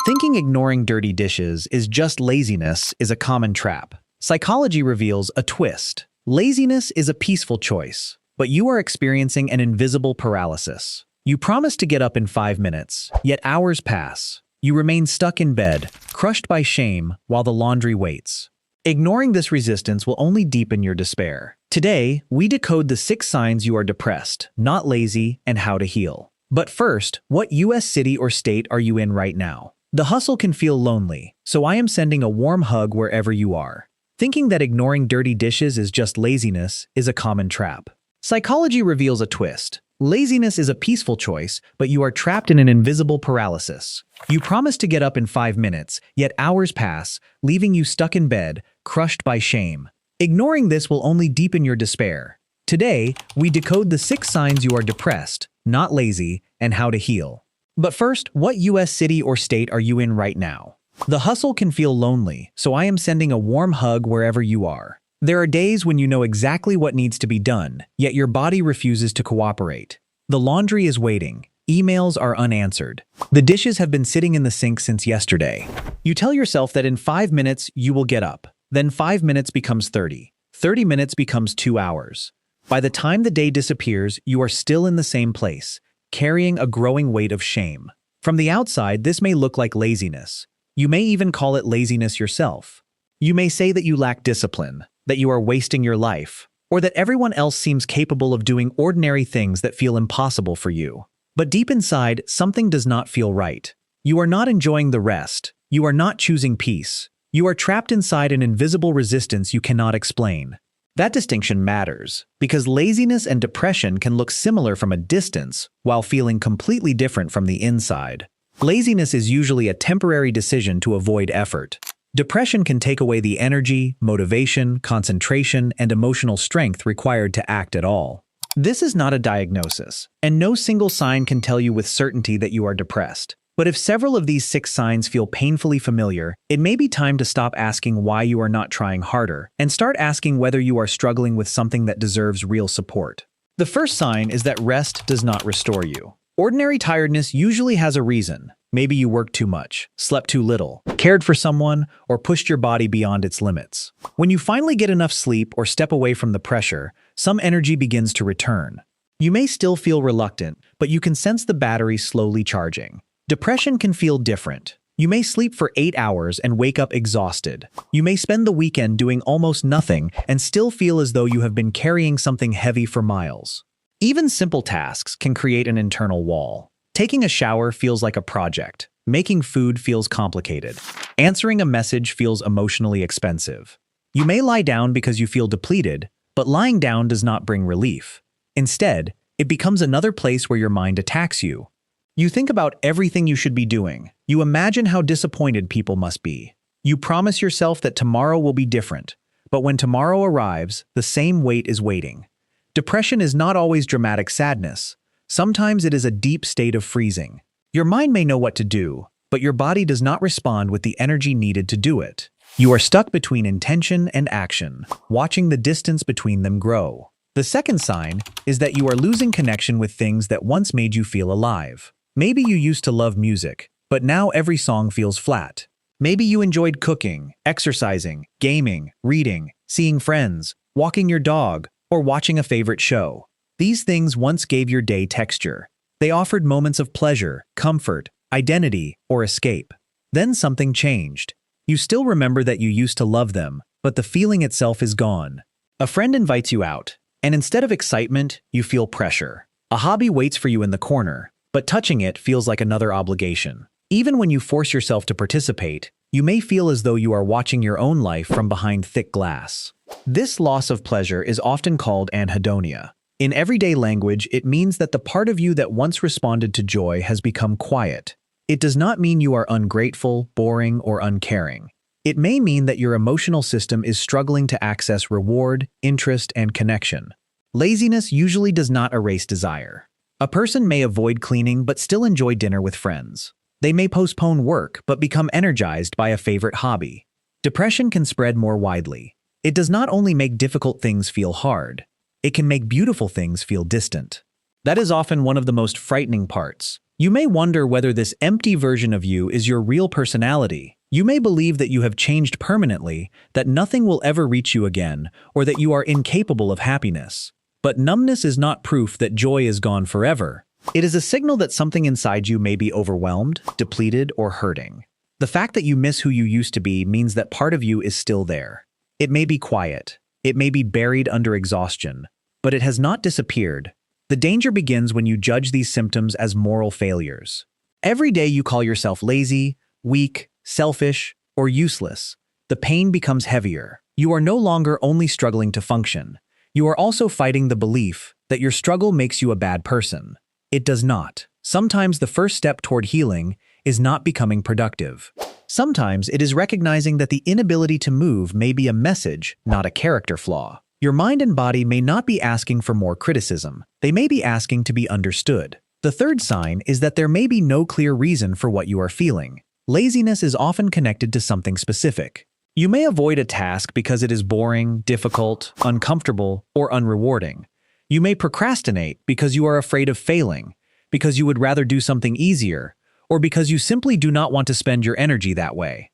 Thinking ignoring dirty dishes is just laziness is a common trap. Psychology reveals a twist. Laziness is a peaceful choice, but you are experiencing an invisible paralysis. You promise to get up in 5 minutes, yet hours pass. You remain stuck in bed, crushed by shame while the laundry waits. Ignoring this resistance will only deepen your despair. Today, we decode the 6 signs you are depressed, not lazy, and how to heal. But first, what US city or state are you in right now? The hustle can feel lonely, so I am sending a warm hug wherever you are. Thinking that ignoring dirty dishes is just laziness is a common trap. Psychology reveals a twist. Laziness is a peaceful choice, but you are trapped in an invisible paralysis. You promise to get up in 5 minutes, yet hours pass, leaving you stuck in bed, crushed by shame. Ignoring this will only deepen your despair. Today, we decode the 6 signs you are depressed, not lazy, and how to heal. But first, what US city or state are you in right now? The hustle can feel lonely, so I am sending a warm hug wherever you are. There are days when you know exactly what needs to be done, yet your body refuses to cooperate. The laundry is waiting. Emails are unanswered. The dishes have been sitting in the sink since yesterday. You tell yourself that in 5 minutes you will get up. Then 5 minutes becomes 30. 30 minutes becomes 2 hours. By the time the day disappears, you are still in the same place, carrying a growing weight of shame. From the outside, this may look like laziness. You may even call it laziness yourself. You may say that you lack discipline, that you are wasting your life, or that everyone else seems capable of doing ordinary things that feel impossible for you. But deep inside, something does not feel right. You are not enjoying the rest. You are not choosing peace. You are trapped inside an invisible resistance you cannot explain. That distinction matters, because laziness and depression can look similar from a distance while feeling completely different from the inside. Laziness is usually a temporary decision to avoid effort. Depression can take away the energy, motivation, concentration, and emotional strength required to act at all. This is not a diagnosis, and no single sign can tell you with certainty that you are depressed. But if several of these 6 signs feel painfully familiar, it may be time to stop asking why you are not trying harder and start asking whether you are struggling with something that deserves real support. The first sign is that rest does not restore you. Ordinary tiredness usually has a reason. Maybe you worked too much, slept too little, cared for someone, or pushed your body beyond its limits. When you finally get enough sleep or step away from the pressure, some energy begins to return. You may still feel reluctant, but you can sense the battery slowly charging. Depression can feel different. You may sleep for 8 hours and wake up exhausted. You may spend the weekend doing almost nothing and still feel as though you have been carrying something heavy for miles. Even simple tasks can create an internal wall. Taking a shower feels like a project. Making food feels complicated. Answering a message feels emotionally expensive. You may lie down because you feel depleted, but lying down does not bring relief. Instead, it becomes another place where your mind attacks you. You think about everything you should be doing. You imagine how disappointed people must be. You promise yourself that tomorrow will be different. But when tomorrow arrives, the same weight is waiting. Depression is not always dramatic sadness. Sometimes it is a deep state of freezing. Your mind may know what to do, but your body does not respond with the energy needed to do it. You are stuck between intention and action, watching the distance between them grow. The second sign is that you are losing connection with things that once made you feel alive. Maybe you used to love music, but now every song feels flat. Maybe you enjoyed cooking, exercising, gaming, reading, seeing friends, walking your dog, or watching a favorite show. These things once gave your day texture. They offered moments of pleasure, comfort, identity, or escape. Then something changed. You still remember that you used to love them, but the feeling itself is gone. A friend invites you out, and instead of excitement, you feel pressure. A hobby waits for you in the corner, but touching it feels like another obligation. Even when you force yourself to participate, you may feel as though you are watching your own life from behind thick glass. This loss of pleasure is often called anhedonia. In everyday language, it means that the part of you that once responded to joy has become quiet. It does not mean you are ungrateful, boring, or uncaring. It may mean that your emotional system is struggling to access reward, interest, and connection. Laziness usually does not erase desire. A person may avoid cleaning but still enjoy dinner with friends. They may postpone work but become energized by a favorite hobby. Depression can spread more widely. It does not only make difficult things feel hard, it can make beautiful things feel distant. That is often one of the most frightening parts. You may wonder whether this empty version of you is your real personality. You may believe that you have changed permanently, that nothing will ever reach you again, or that you are incapable of happiness. But numbness is not proof that joy is gone forever. It is a signal that something inside you may be overwhelmed, depleted, or hurting. The fact that you miss who you used to be means that part of you is still there. It may be quiet. It may be buried under exhaustion. But it has not disappeared. The danger begins when you judge these symptoms as moral failures. Every day you call yourself lazy, weak, selfish, or useless. The pain becomes heavier. You are no longer only struggling to function. You are also fighting the belief that your struggle makes you a bad person. It does not. Sometimes the first step toward healing is not becoming productive. Sometimes it is recognizing that the inability to move may be a message, not a character flaw. Your mind and body may not be asking for more criticism. They may be asking to be understood. The third sign is that there may be no clear reason for what you are feeling. Laziness is often connected to something specific. You may avoid a task because it is boring, difficult, uncomfortable, or unrewarding. You may procrastinate because you are afraid of failing, because you would rather do something easier, or because you simply do not want to spend your energy that way.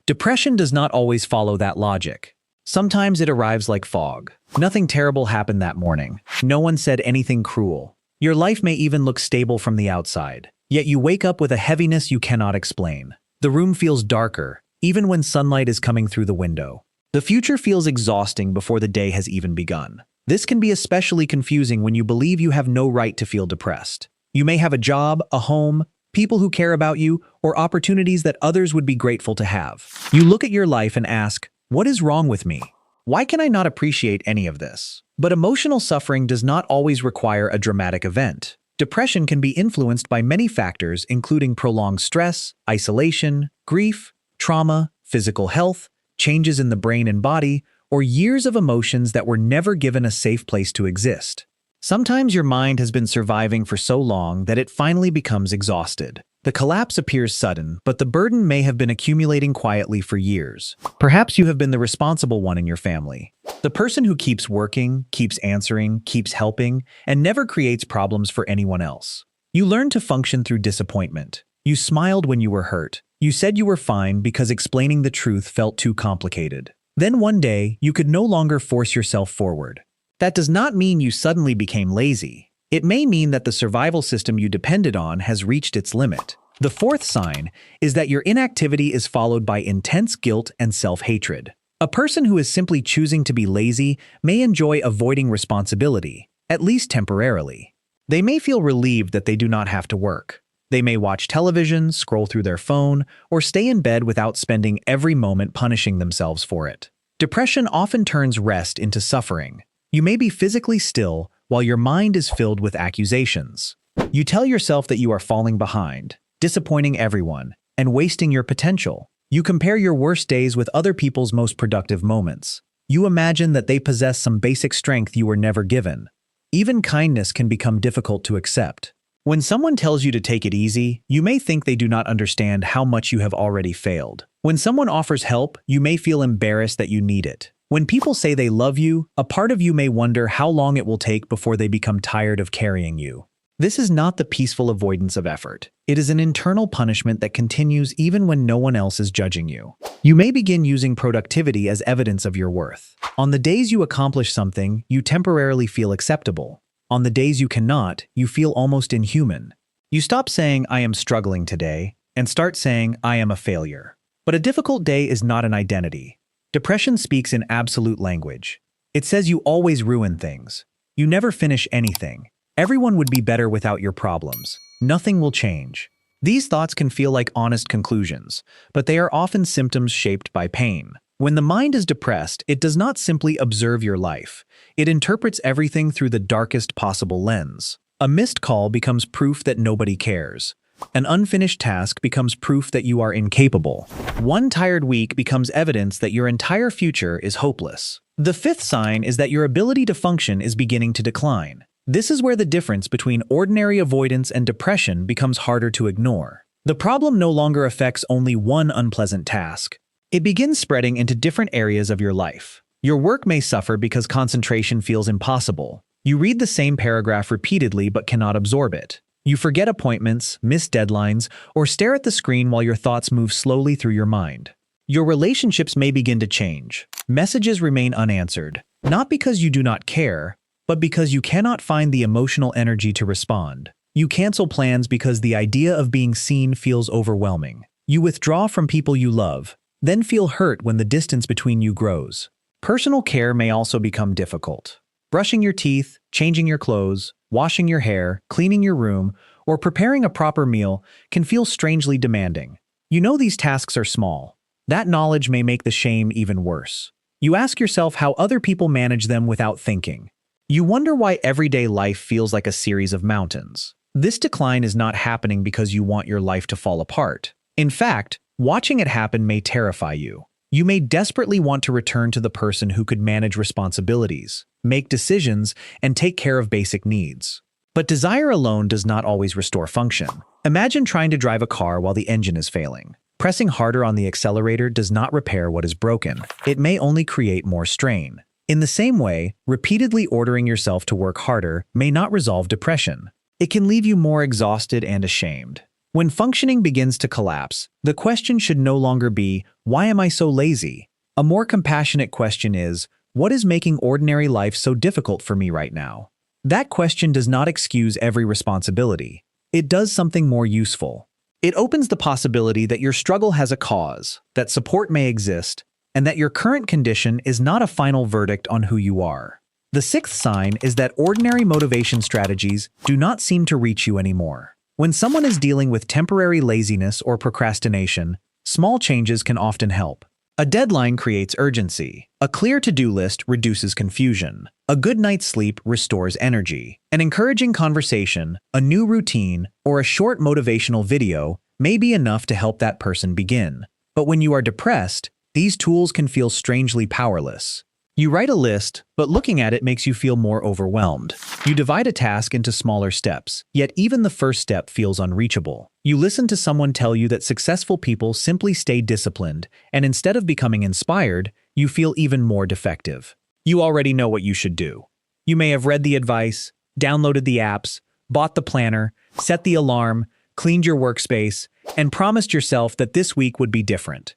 Depression does not always follow that logic. Sometimes it arrives like fog. Nothing terrible happened that morning. No one said anything cruel. Your life may even look stable from the outside. Yet you wake up with a heaviness you cannot explain. The room feels darker, even when sunlight is coming through the window. The future feels exhausting before the day has even begun. This can be especially confusing when you believe you have no right to feel depressed. You may have a job, a home, people who care about you, or opportunities that others would be grateful to have. You look at your life and ask, what is wrong with me? Why can I not appreciate any of this? But emotional suffering does not always require a dramatic event. Depression can be influenced by many factors, including prolonged stress, isolation, grief, trauma, physical health, changes in the brain and body, or years of emotions that were never given a safe place to exist. Sometimes your mind has been surviving for so long that it finally becomes exhausted. The collapse appears sudden, but the burden may have been accumulating quietly for years. Perhaps you have been the responsible one in your family. The person who keeps working, keeps answering, keeps helping, and never creates problems for anyone else. You learned to function through disappointment. You smiled when you were hurt. You said you were fine because explaining the truth felt too complicated. Then one day, you could no longer force yourself forward. That does not mean you suddenly became lazy. It may mean that the survival system you depended on has reached its limit. The fourth sign is that your inactivity is followed by intense guilt and self-hatred. A person who is simply choosing to be lazy may enjoy avoiding responsibility, at least temporarily. They may feel relieved that they do not have to work. They may watch television, scroll through their phone, or stay in bed without spending every moment punishing themselves for it. Depression often turns rest into suffering. You may be physically still while your mind is filled with accusations. You tell yourself that you are falling behind, disappointing everyone, and wasting your potential. You compare your worst days with other people's most productive moments. You imagine that they possess some basic strength you were never given. Even kindness can become difficult to accept. When someone tells you to take it easy, you may think they do not understand how much you have already failed. When someone offers help, you may feel embarrassed that you need it. When people say they love you, a part of you may wonder how long it will take before they become tired of carrying you. This is not the peaceful avoidance of effort. It is an internal punishment that continues even when no one else is judging you. You may begin using productivity as evidence of your worth. On the days you accomplish something, you temporarily feel acceptable. On the days you cannot, you feel almost inhuman. You stop saying, I am struggling today, and start saying, I am a failure. But a difficult day is not an identity. Depression speaks in absolute language. It says you always ruin things. You never finish anything. Everyone would be better without your problems. Nothing will change. These thoughts can feel like honest conclusions, but they are often symptoms shaped by pain. When the mind is depressed, it does not simply observe your life. It interprets everything through the darkest possible lens. A missed call becomes proof that nobody cares. An unfinished task becomes proof that you are incapable. One tired week becomes evidence that your entire future is hopeless. The fifth sign is that your ability to function is beginning to decline. This is where the difference between ordinary avoidance and depression becomes harder to ignore. The problem no longer affects only one unpleasant task. It begins spreading into different areas of your life. Your work may suffer because concentration feels impossible. You read the same paragraph repeatedly but cannot absorb it. You forget appointments, miss deadlines, or stare at the screen while your thoughts move slowly through your mind. Your relationships may begin to change. Messages remain unanswered, not because you do not care, but because you cannot find the emotional energy to respond. You cancel plans because the idea of being seen feels overwhelming. You withdraw from people you love, then feel hurt when the distance between you grows. Personal care may also become difficult. Brushing your teeth, changing your clothes, washing your hair, cleaning your room, or preparing a proper meal can feel strangely demanding. You know these tasks are small. That knowledge may make the shame even worse. You ask yourself how other people manage them without thinking. You wonder why everyday life feels like a series of mountains. This decline is not happening because you want your life to fall apart. In fact, watching it happen may terrify you. You may desperately want to return to the person who could manage responsibilities, make decisions, and take care of basic needs. But desire alone does not always restore function. Imagine trying to drive a car while the engine is failing. Pressing harder on the accelerator does not repair what is broken. It may only create more strain. In the same way, repeatedly ordering yourself to work harder may not resolve depression. It can leave you more exhausted and ashamed. When functioning begins to collapse, the question should no longer be, "Why am I so lazy?" A more compassionate question is, "What is making ordinary life so difficult for me right now?" That question does not excuse every responsibility. It does something more useful. It opens the possibility that your struggle has a cause, that support may exist, and that your current condition is not a final verdict on who you are. The sixth sign is that ordinary motivation strategies do not seem to reach you anymore. When someone is dealing with temporary laziness or procrastination, small changes can often help. A deadline creates urgency. A clear to-do list reduces confusion. A good night's sleep restores energy. An encouraging conversation, a new routine, or a short motivational video may be enough to help that person begin. But when you are depressed, these tools can feel strangely powerless. You write a list, but looking at it makes you feel more overwhelmed. You divide a task into smaller steps, yet even the first step feels unreachable. You listen to someone tell you that successful people simply stay disciplined, and instead of becoming inspired, you feel even more defective. You already know what you should do. You may have read the advice, downloaded the apps, bought the planner, set the alarm, cleaned your workspace, and promised yourself that this week would be different.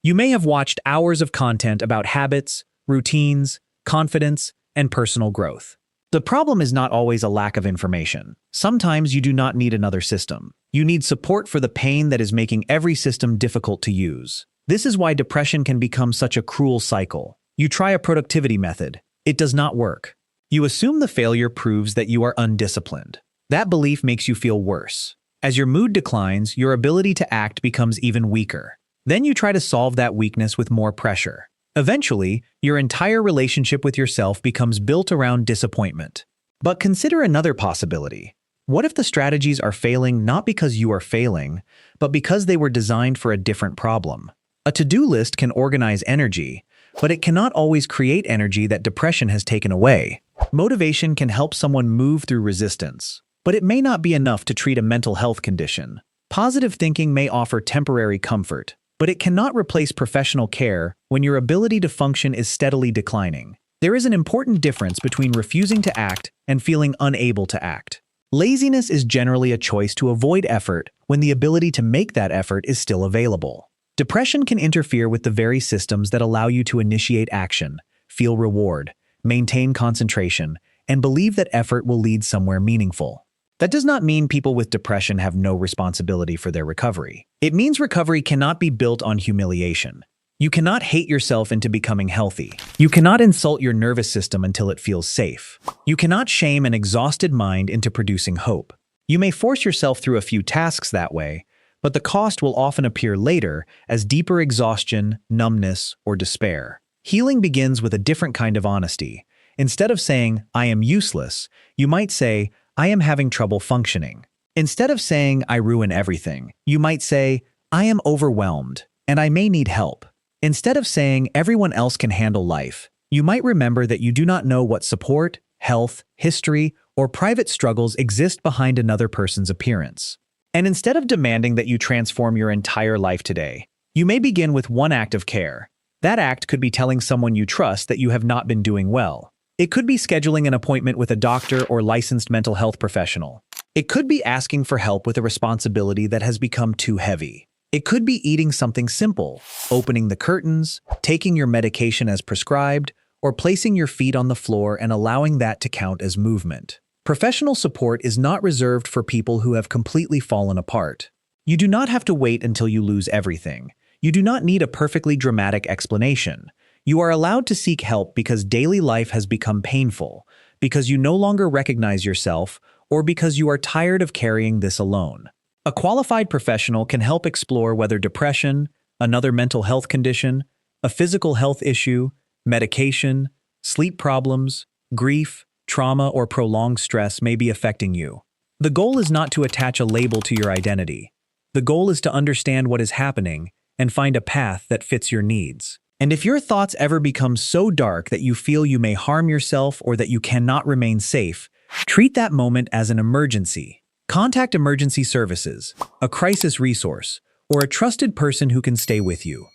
You may have watched hours of content about habits, routines, confidence, and personal growth. The problem is not always a lack of information. Sometimes you do not need another system. You need support for the pain that is making every system difficult to use. This is why depression can become such a cruel cycle. You try a productivity method. It does not work. You assume the failure proves that you are undisciplined. That belief makes you feel worse. As your mood declines, your ability to act becomes even weaker. Then you try to solve that weakness with more pressure. Eventually, your entire relationship with yourself becomes built around disappointment. But consider another possibility. What if the strategies are failing not because you are failing, but because they were designed for a different problem? A to-do list can organize energy, but it cannot always create energy that depression has taken away. Motivation can help someone move through resistance, but it may not be enough to treat a mental health condition. Positive thinking may offer temporary comfort, but it cannot replace professional care when your ability to function is steadily declining. There is an important difference between refusing to act and feeling unable to act. Laziness is generally a choice to avoid effort when the ability to make that effort is still available. Depression can interfere with the very systems that allow you to initiate action, feel reward, maintain concentration, and believe that effort will lead somewhere meaningful. That does not mean people with depression have no responsibility for their recovery. It means recovery cannot be built on humiliation. You cannot hate yourself into becoming healthy. You cannot insult your nervous system until it feels safe. You cannot shame an exhausted mind into producing hope. You may force yourself through a few tasks that way, but the cost will often appear later as deeper exhaustion, numbness, or despair. Healing begins with a different kind of honesty. Instead of saying, "I am useless," you might say, "I am having trouble functioning." Instead of saying, "I ruin everything," you might say, "I am overwhelmed, and I may need help." Instead of saying, "Everyone else can handle life," you might remember that you do not know what support, health, history, or private struggles exist behind another person's appearance. And instead of demanding that you transform your entire life today, you may begin with one act of care. That act could be telling someone you trust that you have not been doing well. It could be scheduling an appointment with a doctor or licensed mental health professional. It could be asking for help with a responsibility that has become too heavy. It could be eating something simple, opening the curtains, taking your medication as prescribed, or placing your feet on the floor and allowing that to count as movement. Professional support is not reserved for people who have completely fallen apart. You do not have to wait until you lose everything. You do not need a perfectly dramatic explanation. You are allowed to seek help because daily life has become painful, because you no longer recognize yourself, or because you are tired of carrying this alone. A qualified professional can help explore whether depression, another mental health condition, a physical health issue, medication, sleep problems, grief, trauma, or prolonged stress may be affecting you. The goal is not to attach a label to your identity. The goal is to understand what is happening and find a path that fits your needs. And if your thoughts ever become so dark that you feel you may harm yourself or that you cannot remain safe, treat that moment as an emergency. Contact emergency services, a crisis resource, or a trusted person who can stay with you.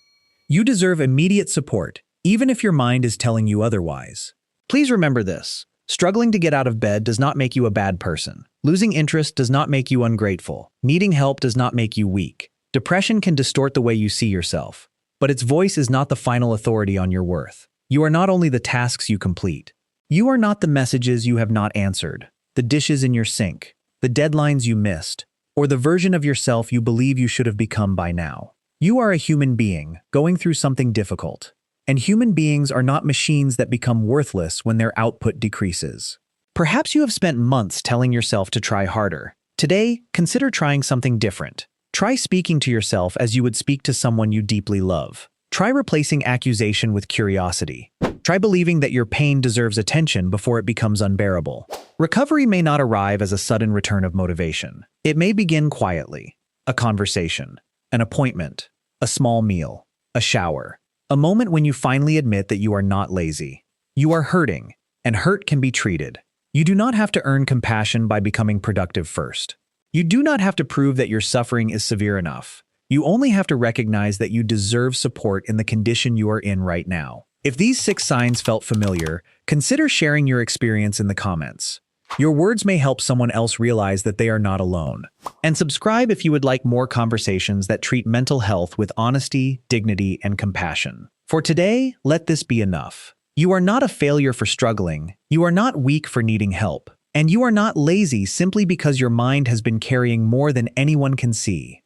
You deserve immediate support, even if your mind is telling you otherwise. Please remember this. Struggling to get out of bed does not make you a bad person. Losing interest does not make you ungrateful. Needing help does not make you weak. Depression can distort the way you see yourself, but its voice is not the final authority on your worth. You are not only the tasks you complete. You are not the messages you have not answered, the dishes in your sink, the deadlines you missed, or the version of yourself you believe you should have become by now. You are a human being going through something difficult, and human beings are not machines that become worthless when their output decreases. Perhaps you have spent months telling yourself to try harder. Today, consider trying something different. Try speaking to yourself as you would speak to someone you deeply love. Try replacing accusation with curiosity. Try believing that your pain deserves attention before it becomes unbearable. Recovery may not arrive as a sudden return of motivation. It may begin quietly. A conversation, an appointment, a small meal, a shower. A moment when you finally admit that you are not lazy. You are hurting, and hurt can be treated. You do not have to earn compassion by becoming productive first. You do not have to prove that your suffering is severe enough. You only have to recognize that you deserve support in the condition you are in right now. If these 6 signs felt familiar, consider sharing your experience in the comments. Your words may help someone else realize that they are not alone. And subscribe if you would like more conversations that treat mental health with honesty, dignity, and compassion. For today, let this be enough. You are not a failure for struggling. You are not weak for needing help. And you are not lazy simply because your mind has been carrying more than anyone can see.